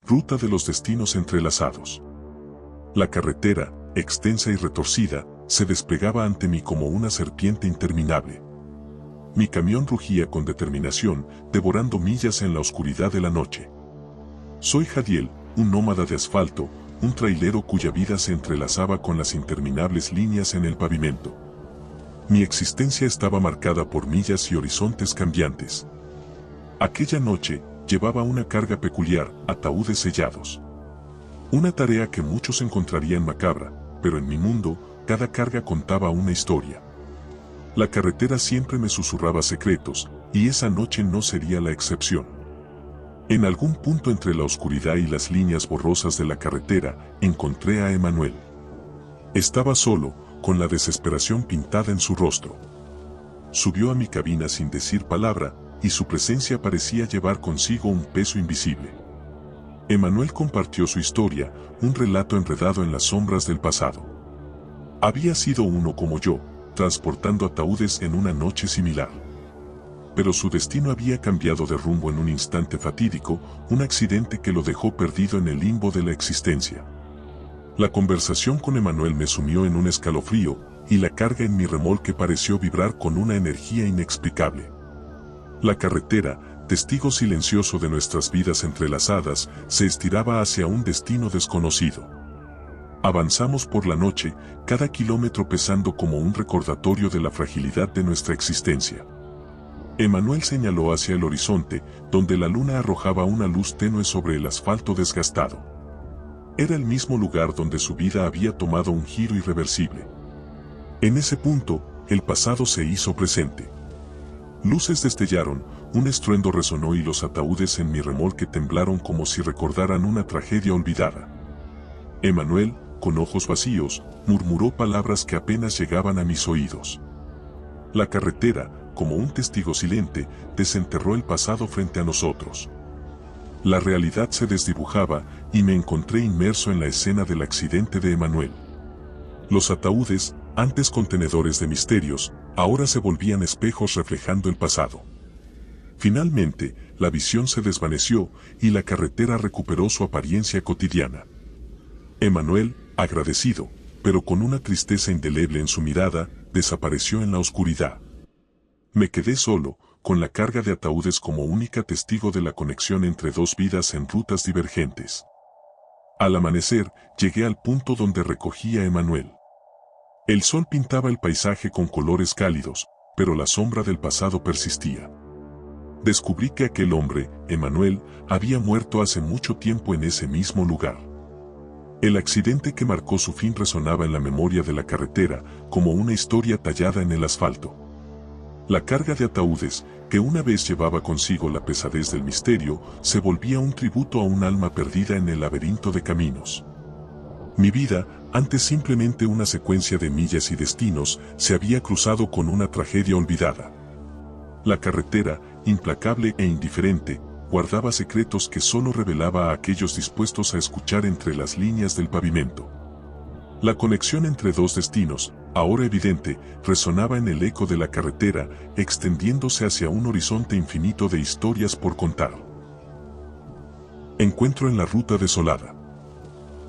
ruta de los destinos entrelazados. La carretera, extensa y retorcida, se desplegaba ante mí como una serpiente interminable. Mi camión rugía con determinación, devorando millas en la oscuridad de la noche. Soy Jadiel, un nómada de asfalto, un trailero cuya vida se entrelazaba con las interminables líneas en el pavimento. Mi existencia estaba marcada por millas y horizontes cambiantes. Aquella noche, llevaba una carga peculiar, ataúdes sellados. Una tarea que muchos encontrarían macabra, pero en mi mundo, cada carga contaba una historia. La carretera siempre me susurraba secretos, y esa noche no sería la excepción. En algún punto entre la oscuridad y las líneas borrosas de la carretera, encontré a Emanuel. Estaba solo, con la desesperación pintada en su rostro. Subió a mi cabina sin decir palabra, y su presencia parecía llevar consigo un peso invisible. Emanuel compartió su historia, un relato enredado en las sombras del pasado. Había sido uno como yo, transportando ataúdes en una noche similar. Pero su destino había cambiado de rumbo en un instante fatídico, un accidente que lo dejó perdido en el limbo de la existencia. La conversación con Emanuel me sumió en un escalofrío, y la carga en mi remolque pareció vibrar con una energía inexplicable. La carretera, testigo silencioso de nuestras vidas entrelazadas, se estiraba hacia un destino desconocido. Avanzamos por la noche, cada kilómetro pesando como un recordatorio de la fragilidad de nuestra existencia. Emanuel señaló hacia el horizonte, donde la luna arrojaba una luz tenue sobre el asfalto desgastado. Era el mismo lugar donde su vida había tomado un giro irreversible. En ese punto, el pasado se hizo presente. Luces destellaron, un estruendo resonó y los ataúdes en mi remolque temblaron como si recordaran una tragedia olvidada. Emanuel, con ojos vacíos, murmuró palabras que apenas llegaban a mis oídos. La carretera, como un testigo silente, desenterró el pasado frente a nosotros. La realidad se desdibujaba, y me encontré inmerso en la escena del accidente de Emanuel. Los ataúdes, antes contenedores de misterios, ahora se volvían espejos reflejando el pasado. Finalmente, la visión se desvaneció, y la carretera recuperó su apariencia cotidiana. Emanuel, agradecido, pero con una tristeza indeleble en su mirada, desapareció en la oscuridad. Me quedé solo, con la carga de ataúdes como única testigo de la conexión entre dos vidas en rutas divergentes. Al amanecer, llegué al punto donde recogí a Emanuel. El sol pintaba el paisaje con colores cálidos, pero la sombra del pasado persistía. Descubrí que aquel hombre, Emanuel, había muerto hace mucho tiempo en ese mismo lugar. El accidente que marcó su fin resonaba en la memoria de la carretera, como una historia tallada en el asfalto. La carga de ataúdes, que una vez llevaba consigo la pesadez del misterio, se volvía un tributo a un alma perdida en el laberinto de caminos. Mi vida, antes simplemente una secuencia de millas y destinos, se había cruzado con una tragedia olvidada. La carretera, implacable e indiferente, guardaba secretos que solo revelaba a aquellos dispuestos a escuchar entre las líneas del pavimento. La conexión entre dos destinos, ahora evidente, resonaba en el eco de la carretera, extendiéndose hacia un horizonte infinito de historias por contar. Encuentro en la ruta desolada.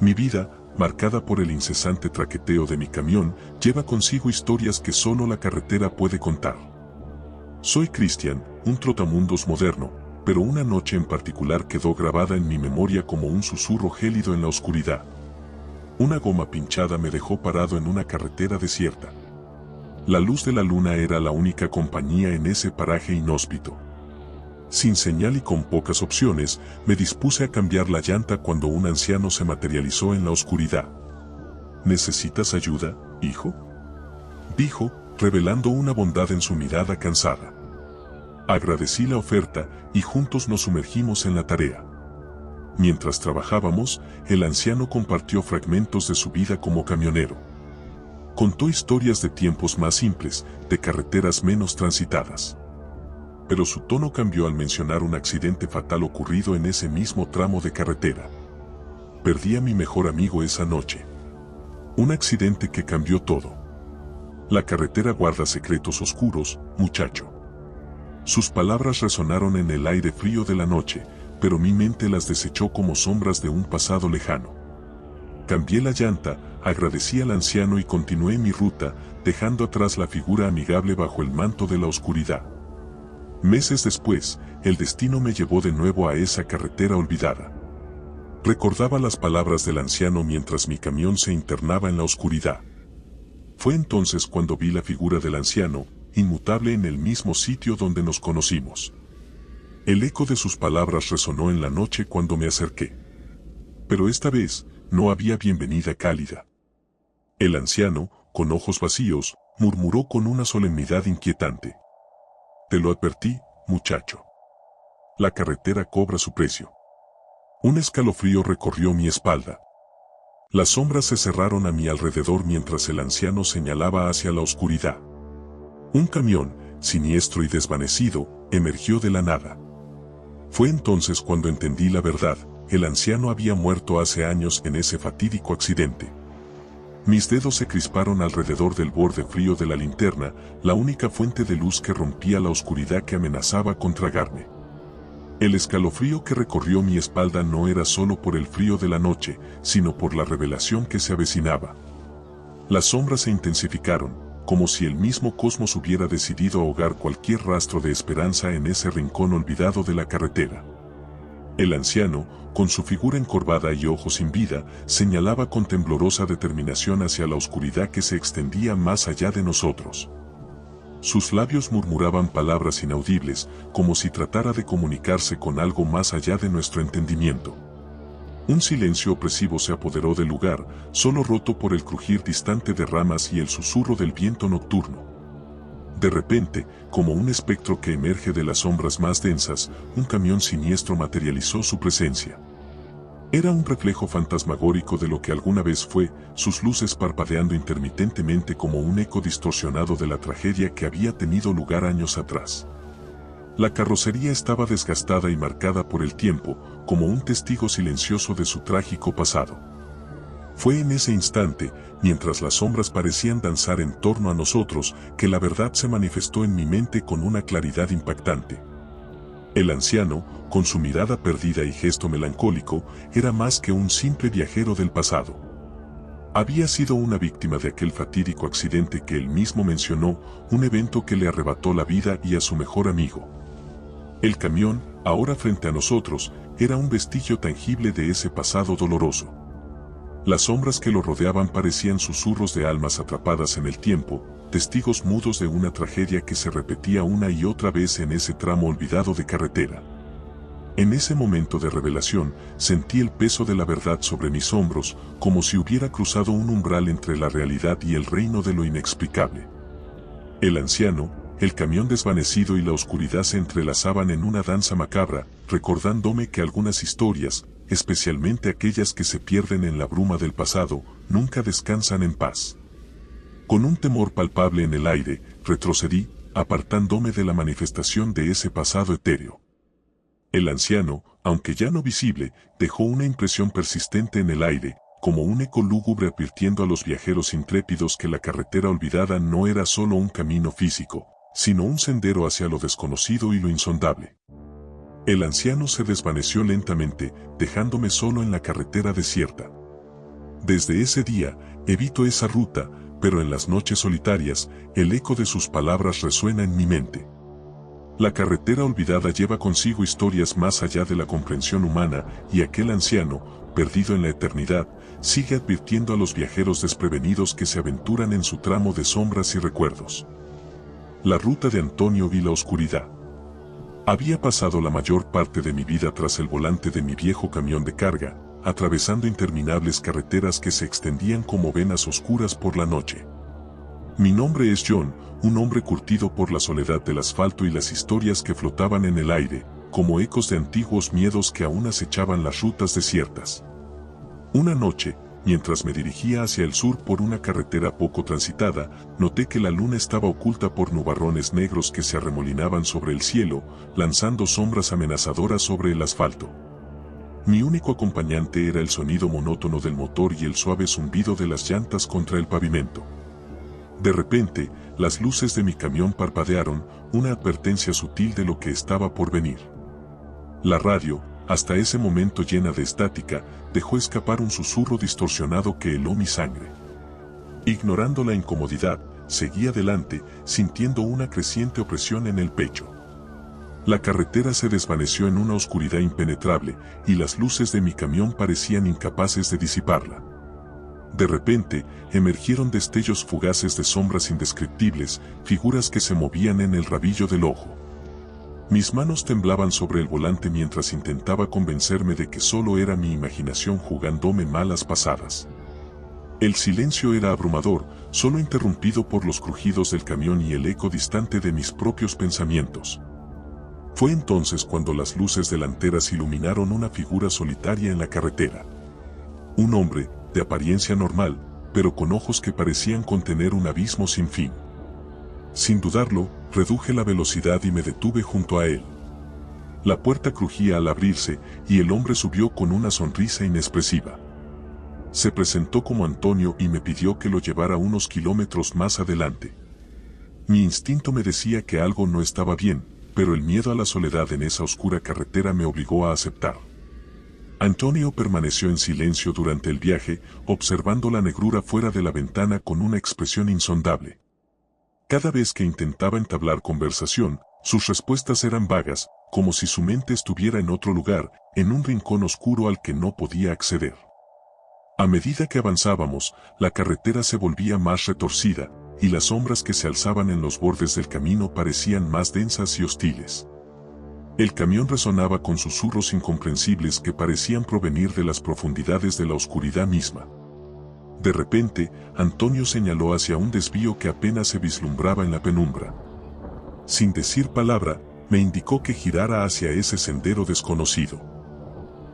Mi vida, marcada por el incesante traqueteo de mi camión, lleva consigo historias que solo la carretera puede contar. Soy Christian, un trotamundos moderno, pero una noche en particular quedó grabada en mi memoria como un susurro gélido en la oscuridad. Una goma pinchada me dejó parado en una carretera desierta. La luz de la luna era la única compañía en ese paraje inhóspito. Sin señal y con pocas opciones, me dispuse a cambiar la llanta cuando un anciano se materializó en la oscuridad. ¿Necesitas ayuda, hijo?, dijo, revelando una bondad en su mirada cansada. Agradecí la oferta, y juntos nos sumergimos en la tarea. Mientras trabajábamos, el anciano compartió fragmentos de su vida como camionero. Contó historias de tiempos más simples, de carreteras menos transitadas. Pero su tono cambió al mencionar un accidente fatal ocurrido en ese mismo tramo de carretera. Perdí a mi mejor amigo esa noche. Un accidente que cambió todo. La carretera guarda secretos oscuros, muchacho. Sus palabras resonaron en el aire frío de la noche, pero mi mente las desechó como sombras de un pasado lejano. Cambié la llanta, agradecí al anciano y continué mi ruta, dejando atrás la figura amigable bajo el manto de la oscuridad. Meses después, el destino me llevó de nuevo a esa carretera olvidada. Recordaba las palabras del anciano mientras mi camión se internaba en la oscuridad. Fue entonces cuando vi la figura del anciano, inmutable en el mismo sitio donde nos conocimos. El eco de sus palabras resonó en la noche cuando me acerqué. Pero esta vez, no había bienvenida cálida. El anciano, con ojos vacíos, murmuró con una solemnidad inquietante. Te lo advertí, muchacho. La carretera cobra su precio. Un escalofrío recorrió mi espalda. Las sombras se cerraron a mi alrededor mientras el anciano señalaba hacia la oscuridad. Un camión, siniestro y desvanecido, emergió de la nada. Fue entonces cuando entendí la verdad. El anciano había muerto hace años en ese fatídico accidente. Mis dedos se crisparon alrededor del borde frío de la linterna, la única fuente de luz que rompía la oscuridad que amenazaba con tragarme. El escalofrío que recorrió mi espalda no era solo por el frío de la noche, sino por la revelación que se avecinaba. Las sombras se intensificaron, como si el mismo cosmos hubiera decidido ahogar cualquier rastro de esperanza en ese rincón olvidado de la carretera. El anciano, con su figura encorvada y ojos sin vida, señalaba con temblorosa determinación hacia la oscuridad que se extendía más allá de nosotros. Sus labios murmuraban palabras inaudibles, como si tratara de comunicarse con algo más allá de nuestro entendimiento. Un silencio opresivo se apoderó del lugar, solo roto por el crujir distante de ramas y el susurro del viento nocturno. De repente, como un espectro que emerge de las sombras más densas, un camión siniestro materializó su presencia. Era un reflejo fantasmagórico de lo que alguna vez fue, sus luces parpadeando intermitentemente como un eco distorsionado de la tragedia que había tenido lugar años atrás. La carrocería estaba desgastada y marcada por el tiempo, como un testigo silencioso de su trágico pasado. Fue en ese instante, mientras las sombras parecían danzar en torno a nosotros, que la verdad se manifestó en mi mente con una claridad impactante. El anciano, con su mirada perdida y gesto melancólico, era más que un simple viajero del pasado. Había sido una víctima de aquel fatídico accidente que él mismo mencionó, un evento que le arrebató la vida y a su mejor amigo. El camión, ahora frente a nosotros, era un vestigio tangible de ese pasado doloroso. Las sombras que lo rodeaban parecían susurros de almas atrapadas en el tiempo, testigos mudos de una tragedia que se repetía una y otra vez en ese tramo olvidado de carretera. En ese momento de revelación, sentí el peso de la verdad sobre mis hombros, como si hubiera cruzado un umbral entre la realidad y el reino de lo inexplicable. El anciano, el camión desvanecido y la oscuridad se entrelazaban en una danza macabra, recordándome que algunas historias, especialmente aquellas que se pierden en la bruma del pasado, nunca descansan en paz. Con un temor palpable en el aire, retrocedí, apartándome de la manifestación de ese pasado etéreo. El anciano, aunque ya no visible, dejó una impresión persistente en el aire, como un eco lúgubre advirtiendo a los viajeros intrépidos que la carretera olvidada no era solo un camino físico, sino un sendero hacia lo desconocido y lo insondable. El anciano se desvaneció lentamente, dejándome solo en la carretera desierta. Desde ese día, evito esa ruta, pero en las noches solitarias, el eco de sus palabras resuena en mi mente. La carretera olvidada lleva consigo historias más allá de la comprensión humana, y aquel anciano, perdido en la eternidad, sigue advirtiendo a los viajeros desprevenidos que se aventuran en su tramo de sombras y recuerdos. La ruta de Antonio y la oscuridad. Había pasado la mayor parte de mi vida tras el volante de mi viejo camión de carga, atravesando interminables carreteras que se extendían como venas oscuras por la noche. Mi nombre es John, un hombre curtido por la soledad del asfalto y las historias que flotaban en el aire, como ecos de antiguos miedos que aún acechaban las rutas desiertas. Una noche, mientras me dirigía hacia el sur por una carretera poco transitada, noté que la luna estaba oculta por nubarrones negros que se arremolinaban sobre el cielo, lanzando sombras amenazadoras sobre el asfalto. Mi único acompañante era el sonido monótono del motor y el suave zumbido de las llantas contra el pavimento. De repente, las luces de mi camión parpadearon, una advertencia sutil de lo que estaba por venir. La radio, hasta ese momento llena de estática, dejó escapar un susurro distorsionado que heló mi sangre. Ignorando la incomodidad, seguí adelante, sintiendo una creciente opresión en el pecho. La carretera se desvaneció en una oscuridad impenetrable, y las luces de mi camión parecían incapaces de disiparla. De repente, emergieron destellos fugaces de sombras indescriptibles, figuras que se movían en el rabillo del ojo. Mis manos temblaban sobre el volante mientras intentaba convencerme de que solo era mi imaginación jugándome malas pasadas. El silencio era abrumador, solo interrumpido por los crujidos del camión y el eco distante de mis propios pensamientos. Fue entonces cuando las luces delanteras iluminaron una figura solitaria en la carretera. Un hombre, de apariencia normal, pero con ojos que parecían contener un abismo sin fin. Sin dudarlo, reduje la velocidad y me detuve junto a él. La puerta crujía al abrirse, y el hombre subió con una sonrisa inexpresiva. Se presentó como Antonio y me pidió que lo llevara unos kilómetros más adelante. Mi instinto me decía que algo no estaba bien, pero el miedo a la soledad en esa oscura carretera me obligó a aceptar. Antonio permaneció en silencio durante el viaje, observando la negrura fuera de la ventana con una expresión insondable. Cada vez que intentaba entablar conversación, sus respuestas eran vagas, como si su mente estuviera en otro lugar, en un rincón oscuro al que no podía acceder. A medida que avanzábamos, la carretera se volvía más retorcida, y las sombras que se alzaban en los bordes del camino parecían más densas y hostiles. El camión resonaba con susurros incomprensibles que parecían provenir de las profundidades de la oscuridad misma. De repente, Antonio señaló hacia un desvío que apenas se vislumbraba en la penumbra. Sin decir palabra, me indicó que girara hacia ese sendero desconocido.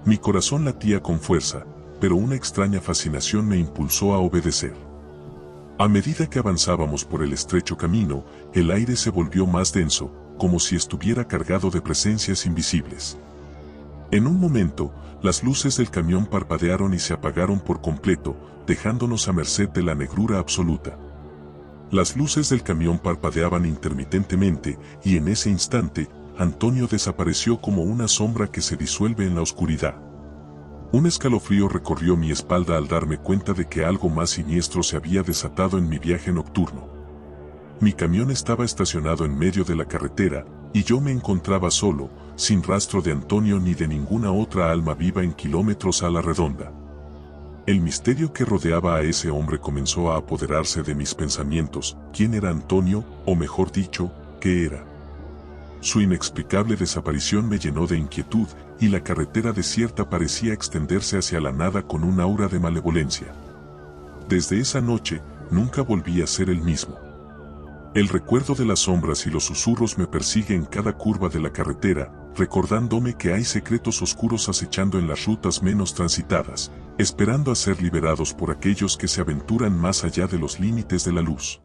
Mi corazón latía con fuerza, pero una extraña fascinación me impulsó a obedecer. A medida que avanzábamos por el estrecho camino, el aire se volvió más denso, como si estuviera cargado de presencias invisibles. En un momento, las luces del camión parpadearon y se apagaron por completo, dejándonos a merced de la negrura absoluta. Las luces del camión parpadeaban intermitentemente, y en ese instante, Antonio desapareció como una sombra que se disuelve en la oscuridad. Un escalofrío recorrió mi espalda al darme cuenta de que algo más siniestro se había desatado en mi viaje nocturno. Mi camión estaba estacionado en medio de la carretera, y yo me encontraba solo, sin rastro de Antonio ni de ninguna otra alma viva en kilómetros a la redonda. El misterio que rodeaba a ese hombre comenzó a apoderarse de mis pensamientos. ¿Quién era Antonio, o mejor dicho, qué era? Su inexplicable desaparición me llenó de inquietud, y la carretera desierta parecía extenderse hacia la nada con un aura de malevolencia. Desde esa noche, nunca volví a ser el mismo. El recuerdo de las sombras y los susurros me persigue en cada curva de la carretera, recordándome que hay secretos oscuros acechando en las rutas menos transitadas, esperando a ser liberados por aquellos que se aventuran más allá de los límites de la luz.